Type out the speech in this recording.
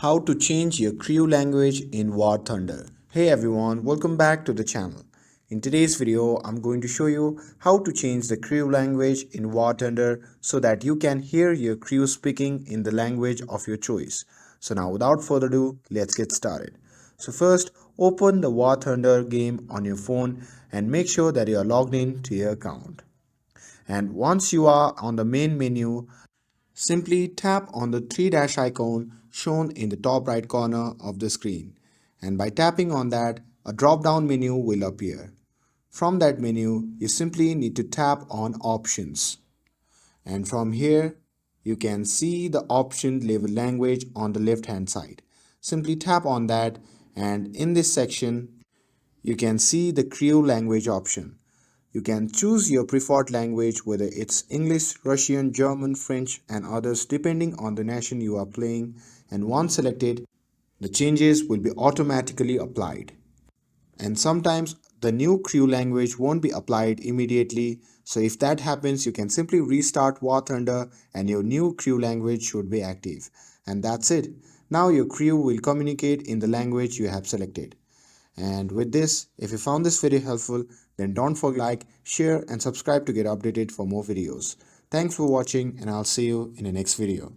How to change your Crew language in War Thunder. Hey everyone, welcome back to the channel. In today's video, I'm going to show you how to change the Crew language in War Thunder so that you can hear your crew speaking in the language of your choice. So now without further ado, let's get started. So first, open the War Thunder game on your phone and make sure that you are logged in to your account. And once you are on the main menu, simply tap on the three dash icon shown in the top right corner of the screen, and by tapping on that, a drop down menu will appear. From that menu, you simply need to tap on Options, and from here you can see the option label language on the left hand side. Simply tap on that, and in this section you can see the Crew language option. You can choose your preferred language, whether it's English, Russian, German, French, and others depending on the nation you are playing, and once selected, the changes will be automatically applied. And sometimes the new Crew language won't be applied immediately, so if that happens, you can simply restart War Thunder and your new Crew language should be active. And that's it. Now your crew will communicate in the language you have selected. And with this, if you found this video helpful, then don't forget to like, share and subscribe to get updated for more videos. Thanks for watching, and I'll see you in the next video.